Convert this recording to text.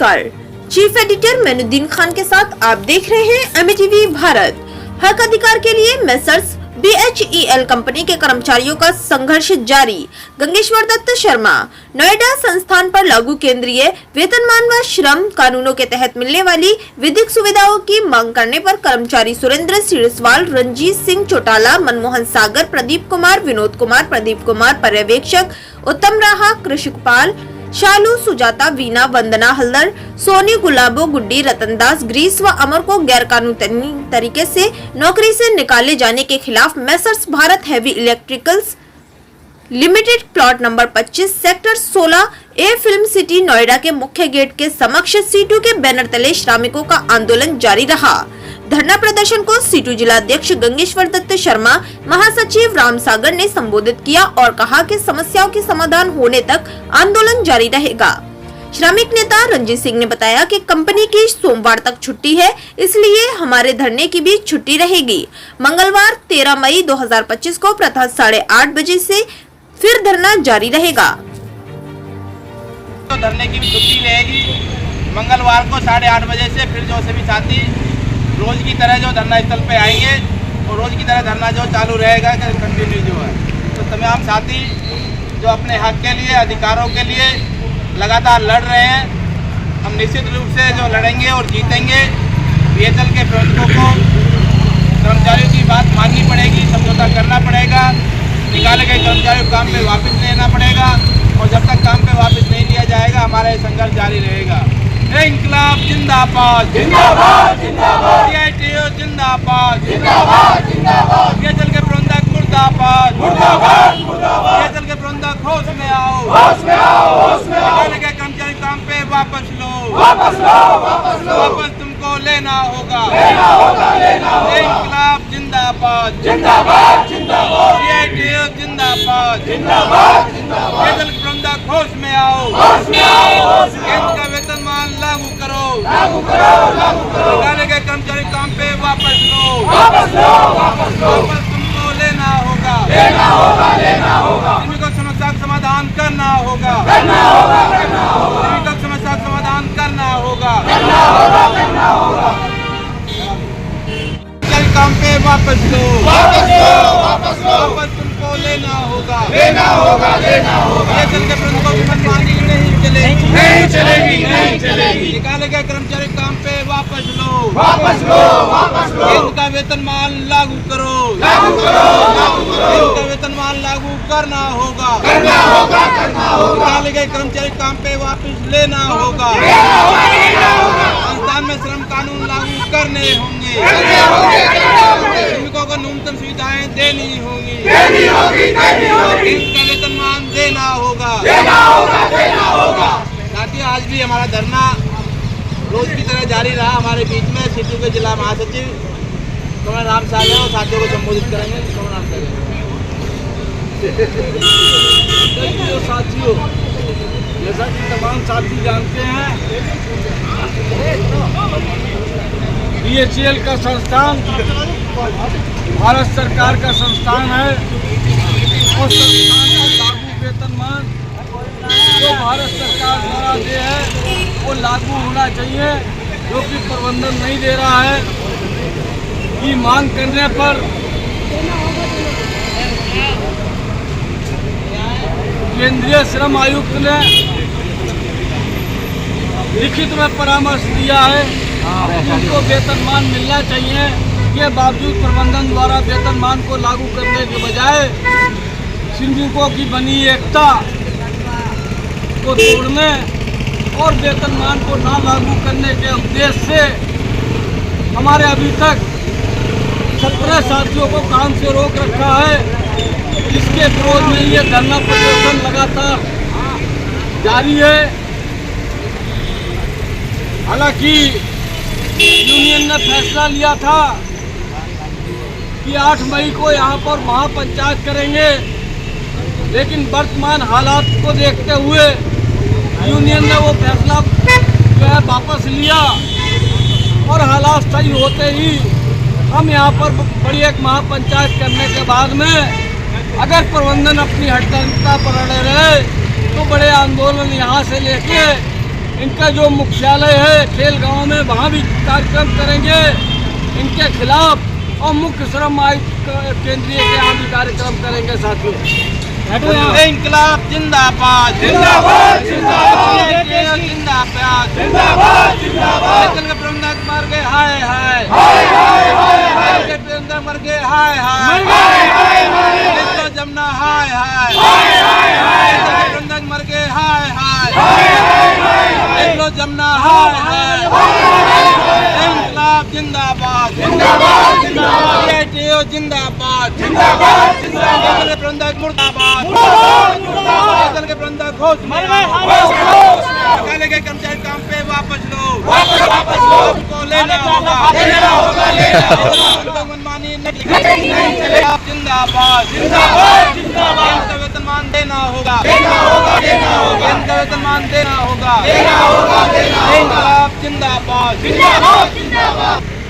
नमस्कार, chief editor मेनुद्दीन Khan के साथ आप देख रहे हैं एमटीवी भारत। हक अधिकार के लिए मेसर्स BHEL कंपनी के कर्मचारियों का संघर्ष जारी। गंगेश्वर दत्त शर्मा। नोएडा संस्थान पर लागू केंद्रीय वेतनमान व श्रम कानूनों के तहत मिलने वाली विधिक सुविधाओं की मांग करने पर कर्मचारी सुरेंद्र सिरसवाल, रंजीत सिंह चौटाला, मनमोहन सागर, प्रदीप कुमार, विनोद कुमार, प्रदीप कुमार, पर्यवेक्षक उत्तम राहा, कृषिकपाल, शालू, सुजाता, वीना, वंदना हल्दर, सोनी, गुलाबो, गुड्डी, रतनदास, ग्रीस व अमर को गैर कानूनी तरीके से नौकरी से निकाले जाने के खिलाफ messrs Bharat heavy electricals limited plot number 25 sector 16 ए फिल्म सिटी नोएडा के मुख्य गेट के समक्ष C2 के बैनर तले श्रमिकों का आंदोलन जारी रहा। धरना प्रदर्शन को C2 जिला अध्यक्ष गंगेश्वर दत्त शर्मा, महासचिव राम सागर ने संबोधित किया और कहा कि समस्याओं के समाधान होने तक आंदोलन जारी रहेगा। श्रमिक नेता रंजीत सिंह ने बताया कि कंपनी की सोमवार तक छुट्टी है, इसलिए हमारे धरने की भी छुट्टी रहेगी। मंगलवार 13 मई 2025 को प्रातः 8:30 बजे से फिर धरना जारी रहेगा। तो धरने की भी छुट्टी रहेगी। मंगलवार को 8:30 बजे से फिर जो सभी साथी रोज की तरह जो धरना स्थल पे आएंगे और रोज की तरह धरना जो चालू रहेगा कंटिन्यू जो है। तो तमाम साथी जो अपने हक के लिए, अधिकारों के लिए लगातार लड़ रहे हैं, हम निश्चित रूप से जो लड़ेंगे और जीतेंगे। BHEL के प्रबंधकों को कर्मचारियों की बात माननी पड़ेगी, समझौता करना पड़ेगा, निकाले गए कर्मचारियों को काम पे वापस लेना पड़ेगा और जब तक काम पे वापस नहीं लिया जाएगा हमारा ये संघर्ष जारी रहेगा। इंकलाब जिंदाबाद, जिंदाबाद, जिंदाबाद, CITO जिंदाबाद, जिंदाबाद, जिंदाबाद, BHEL के प्रबंधक मुर्दाबाद, मुर्दाबाद, मुर्दाबाद, BHEL के प्रबंधक होश में आओ, होश में आओ, होश में आओ, निकाले गए कर्मचारी काम पे वापस लो, वापस लो, वापस लो, वापस तुमको लेना होगा, लेना होगा, लेना होगा। इंकलाब जिंदाबाद, जिंदाबाद, जिंदाबाद, CITO जिंदाबाद, जिंदाबाद, जिंदाबाद, BHEL के प्रबंधक होश में आओ, होश में आओ, होश में आओ, इनका वेतनमान लागू करो, लागू करो, लागू करो, निकाले गए कर्मचारी काम पे वापस लो, वापस लो, वापस लो, वापस तुमको लेना होगा, लेना होगा, लेना होगा, श्रमिकों की समस्या का समाधान करना होगा, करना होगा, करना होगा, श्रमिकों की समस्या का समाधान करना होगा, करना होगा, करना होगा, काम पे वापस लो, वापस लो, वापस लो, वापस तुमको लेना होगा, लेना होगा, लेना होगा, BHEL के प्रबंधकों की मनमानी नहीं चलेगी, नहीं चलेगी, नहीं चलेगी, निकाले गए कर्मचारी काम पे वापस लो, वापस लो, वापस लो, इनका वेतनमान लागू करो, लागू करो, लागू करो, इनका वेतनमान लागू करना होगा, करना होगा, करना होगा, निकाले गए कर्मचारी काम पे वापस लेना होगा, लेना होगा, लेना होगा, संस्थान में श्रम कानून लागू करने होंगे, करने होंगे, श्रमिकों को न्यूनतम सुविधाएं देनी होंगी, देनी होगी, देनी होगी, इनका वेतनमान देना होगा, देना होगा, देना होगा। साथियों, आज भी हमारा धरना रोज की तरह जारी रहा। हमारे बीच में C2 के जिला महासचिव कमल राम सागर और साथियों को संबोधित करेंगे। कमल राम सागर। साथियों, जैसा कि तमाम साथी जानते हैं, BHEL का संस्थान भारत सरकार का संस्थान है और संस्थान का लागू वेतनमान जो भारत सरकार द्वारा दे है वो लागू होना चाहिए, जो कि प्रबंधन नहीं दे रहा है। की मांग करने पर केंद्रीय श्रम आयुक्त ने लिखित में परामर्श दिया है, उनको वेतनमान मिलना चाहिए। के बावजूद प्रबंधन द्वारा वेतनमान को लागू करने के बजाय श्रमिकों की बनी एकता को तोड़ने और वेतनमान को ना लागू करने के उद्देश्य से हमारे अभी तक 17 साथियों को काम से रोक रखा है। इसके विरोध में ये धरना प्रदर्शन लगातार जारी है। हालांकि यूनियन ने फैसला लिया था कि 8 मई को यहाँ पर महापंचायत करेंगे, लेकिन वर्तमान हालात को देखते हुए यूनियन ने वो फैसला जो है वापस लिया और हालात सही होते ही हम यहाँ पर बड़ी एक महापंचायत करने के बाद में अगर प्रबंधन अपनी हठधर्मिता पर अड़े रहे तो बड़े आंदोलन यहाँ से लेके इनका जो मुख्यालय है खेल गांव में, वहाँ भी कार्यक्रम करेंगे इनके खिलाफ, और मुख्य श्रम आयुक्त केंद्रीय के यहाँ भी कार्यक्रम करेंगे साथियों। इंकलाब जिंदाबाद जिंदाबाद जिंदाबाद जिंदाबाद जिंदाबाद जिंदाबाद के प्रबंधक मर गए हाय हाय हाय हाय हाय के प्रबंधक मर गए हाय हाय हाय हाय तो जमुना हाय हाय हाय हाय हाय के प्रबंधक मर गए हाय हाय हाय हाय लो जमुना हाय हाय इंकलाब जिंदाबाद जिंदाबाद जिंदाबाद एटीओ जिंदाबाद जिंदाबाद जिंदाबाद प्रबंधक मुर्दाबाद मुर्दाबाद के प्रबंधक घोष के कर्मचारी काम पे वापस लो उनको लेना होगा मनमानी जिंदाबाद जिंदाबाद जिंदाबाद वेतनमान देना होगा वेतनमान देना होगा जिंदाबाद जिंदाबाद जिंदाबाद